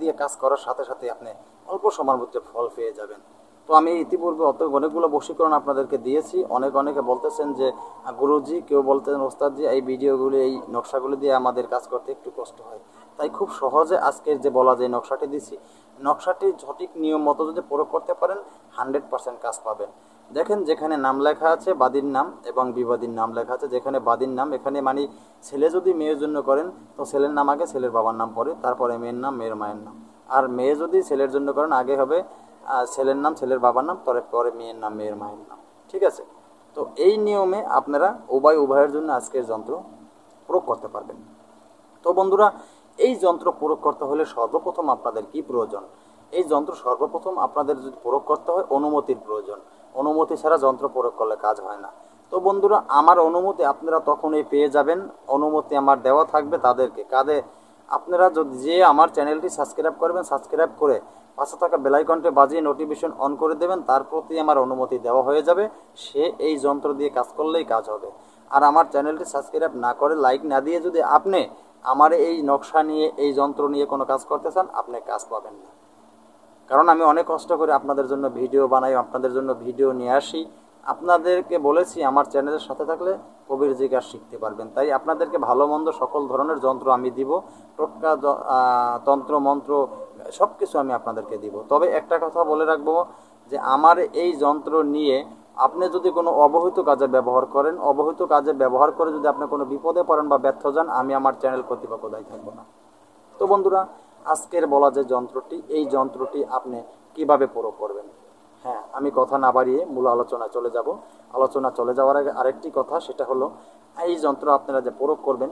দিয়ে কাজ করার সাথে সাথে আপনি অল্প সময়ের মধ্যে ফল পেয়ে যাবেন। তো আমি ইতিপূর্বে অনেকগুলো বশীকরণ আপনাদেরকে দিয়েছি। অনেকে বলতেছেন যে গুরুজি, কেউ বলতেছেন ওস্তাদজি, এই ভিডিওগুলি এই নকশাগুলি দিয়ে আমাদের কাজ করতে একটু কষ্ট হয়। তাই খুব সহজে আজকের যে বলা যায় নকশাটি দিছি, নকশাটি সঠিক নিয়ম মতো যদি প্রয়োগ করতে পারেন 100% কাজ পাবেন। দেখেন, যেখানে নাম লেখা আছে বাদীর নাম এবং বিবাদীর নাম লেখা আছে, যেখানে বাদীর নাম এখানে মানে ছেলে যদি মেয়ের জন্য করেন তো ছেলের নাম আগে, ছেলের বাবার নাম পরে, তারপরে মেয়ের নাম, মেয়ের মায়ের নাম। আর মেয়ে যদি ছেলের জন্য করেন আগে হবে ছেলের নাম, ছেলের বাবার নাম, পরে মেয়ের নাম, মেয়ের মায়ের নাম। ঠিক আছে? তো এই নিয়মে আপনারা উভয়ের জন্য আজকের যন্ত্র প্রয়োগ করতে পারবেন। তো বন্ধুরা, এই যন্ত্র প্রয়োগ করতে হলে সর্বপ্রথম আপনাদের কি প্রয়োজন? এই যন্ত্র সর্বপ্রথম আপনাদের যদি প্রয়োগ করতে হয়, অনুমতির প্রয়োজন। অনুমতি ছাড়া যন্ত্র প্রয়োগ করলে কাজ হয় না। তো বন্ধুরা, আমার অনুমতি আপনারা তখনই পেয়ে যাবেন। অনুমতি আমার দেওয়া থাকবে তাদেরকে, আপনারা যে আমার চ্যানেলটি সাবস্ক্রাইব করবেন, সাবস্ক্রাইব করে পাশে থাকা বেল আইকনটি বাজিয়ে নোটিফিকেশন অন করে দেবেন, তার প্রতি আমার অনুমতি দেওয়া হয়ে যাবে। সে এই যন্ত্র দিয়ে কাজ করলেই কাজ হবে। আর আমার চ্যানেলটি সাবস্ক্রাইব না করে, লাইক না দিয়ে যদি আপনি আমার এই নকশা নিয়ে, এই যন্ত্র নিয়ে কোনো কাজ করতে চান, আপনি কাজ পাবেন না। কারণ আমি অনেক কষ্ট করে আপনাদের জন্য ভিডিও বানাই, আপনাদের জন্য ভিডিও নিয়ে আসি। আপনাদেরকে বলেছি আমার চ্যানেলের সাথে থাকলে কবিরাজি কাজ শিখতে পারবেন। তাই আপনাদেরকে ভালো মন্দ সকল ধরনের যন্ত্র আমি দিব। টোটকা, তন্ত্র মন্ত্র সব কিছু আমি আপনাদেরকে দিব। তবে একটা কথা বলে রাখবো যে আমার এই যন্ত্র নিয়ে আপনি যদি কোনো অবহিত কাজে ব্যবহার করেন, অবহিত কাজে ব্যবহার করে যদি আপনি কোনো বিপদে পড়েন বা ব্যর্থ যান, আমি আমার চ্যানেল কর্তৃপক্ষ দায়ী থাকবো না। তো বন্ধুরা, আজকের বলা যে যন্ত্রটি, এই যন্ত্রটি আপনি কিভাবে প্রয়োগ করবেন? হ্যাঁ, আমি কথা না বাড়িয়ে মূল আলোচনায় চলে যাব। আলোচনা চলে যাওয়ার আগে আরেকটি কথা, সেটা হলো এই যন্ত্র আপনারা যে প্রয়োগ করবেন,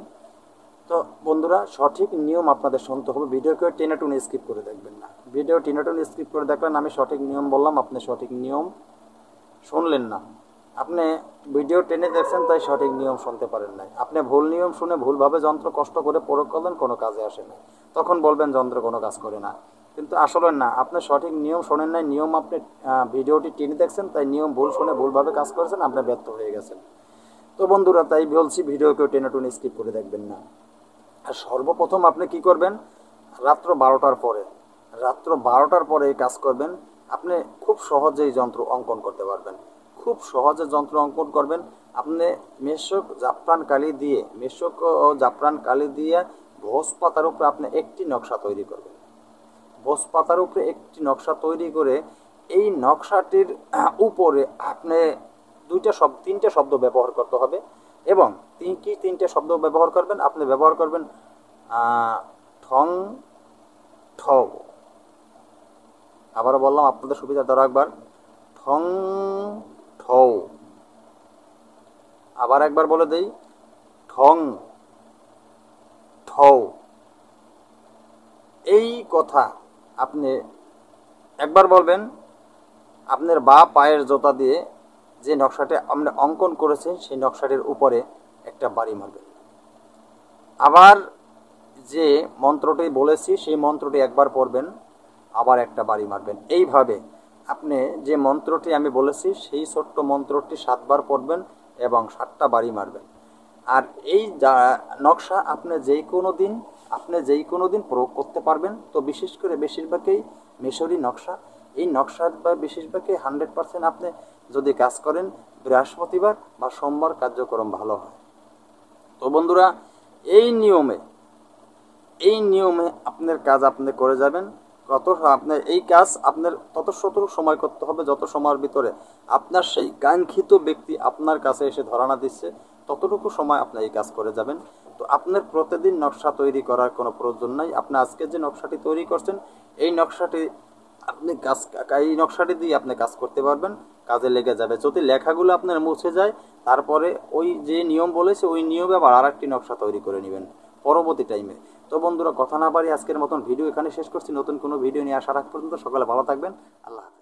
তো বন্ধুরা সঠিক নিয়ম আপনাদের শুনতে হবে। ভিডিওকে টেনে টুনে স্কিপ করে দেখবেন না। ভিডিও টেনে টুনে স্কিপ করে দেখলেন, আমি সঠিক নিয়ম বললাম, আপনি সঠিক নিয়ম শুনলেন না। আপনি ভিডিও টেনে দেখছেন, তাই সঠিক নিয়ম শুনতে পারেন নাই। আপনি ভুল নিয়ম শুনে ভুলভাবে যন্ত্র কষ্ট করে প্রয়োগ করলেন, কোনো কাজে আসে না। তখন বলবেন যন্ত্র কোনো কাজ করে না, কিন্তু আসলে না, আপনি সঠিক নিয়ম শোনেন নাই। নিয়ম আপনি ভিডিওটি টেনে দেখছেন, তাই নিয়ম ভুল শুনে ভুলভাবে কাজ করেছেন, আপনি ব্যর্থ হয়ে গেছেন। তো বন্ধুরা, তাই বলছি ভিডিওকেও টেনে টুনে স্কিপ করে দেখবেন না। আর সর্বপ্রথম আপনি কি করবেন? রাত্র 12টার পরে, রাত্র 12টার পরে এই কাজ করবেন। আপনি খুব সহজেই যন্ত্র অঙ্কন করতে পারবেন। খুব সহজে যন্ত্র অঙ্কন করবেন। আপনি মেশক জাফরান কালি দিয়ে, মেশক ও জাফরান কালি দিয়ে ভোজ পাতার উপরে আপনি একটি নকশা তৈরি করবেন। ভোজ পাতার উপরে একটি নকশা তৈরি করে এই নকশাটির উপরে আপনি তিনটে শব্দ ব্যবহার করতে হবে। এবং তিনটে শব্দ ব্যবহার করবেন? আপনি ব্যবহার করবেন ঠং ঠও। আবারও বললাম আপনাদের সুবিধা দ্বারা একবার, ঠং ঠও। আবার একবার বলে দেই, ঠং ঠও। এই কথা আপনি একবার বলবেন। আপনার পায়ের জোতা দিয়ে যে নকশাটি আপনি অঙ্কন করেছেন, সেই নকশাটির উপরে একটা বাড়ি মারবেন। আবার যে মন্ত্রটি বলেছি, সেই মন্ত্রটি একবার পড়বেন, আবার একটা বাড়ি মারবেন। এইভাবে আপনি যে মন্ত্রটি আমি বলেছি, সেই ছোট্ট মন্ত্রটি 7 বার পড়বেন এবং 7টা বাড়ি মারবেন। আর এই নকশা আপনি যেই কোনো দিন প্রয়োগ করতে পারবেন। তো বিশেষ করে বেশিরভাগই মিশরি নকশা। এই নকশার বেশিরভাগই 100% আপনি যদি কাজ করেন, বৃহস্পতিবার বা সোমবার কার্যক্রম ভালো হয়। তো বন্ধুরা, এই নিয়মে আপনার কাজ আপনি করে যাবেন। আপনার এই কাজ আপনার ততটুকু সময় করতে হবে, যত সময়ের ভিতরে আপনার সেই কাঙ্ক্ষিত ব্যক্তি আপনার কাছে এসে ধরানা দিচ্ছে, ততটুকু সময় আপনি এই কাজ করে যাবেন। তো আপনার প্রতিদিন নকশা তৈরি করার কোনো প্রয়োজন নাই। আপনি আজকে যে নকশাটি তৈরি করছেন, এই নকশাটি দিয়ে আপনি কাজ করতে পারবেন, কাজে লেগে যাবে। যদি লেখাগুলো আপনার মুছে যায়, তারপরে ওই যে নিয়ম বলেছে, ওই নিয়মে আবার আরেকটি নকশা তৈরি করে নেবেন পরবর্তী টাইমে। তো বন্ধুরা, কথা না পারি আজকের মতন ভিডিও এখানে শেষ করছি। নতুন কোনো ভিডিও নিয়ে আসার আগ পর্যন্ত সকলে ভালো থাকবেন। আল্লাহ হাফেজ।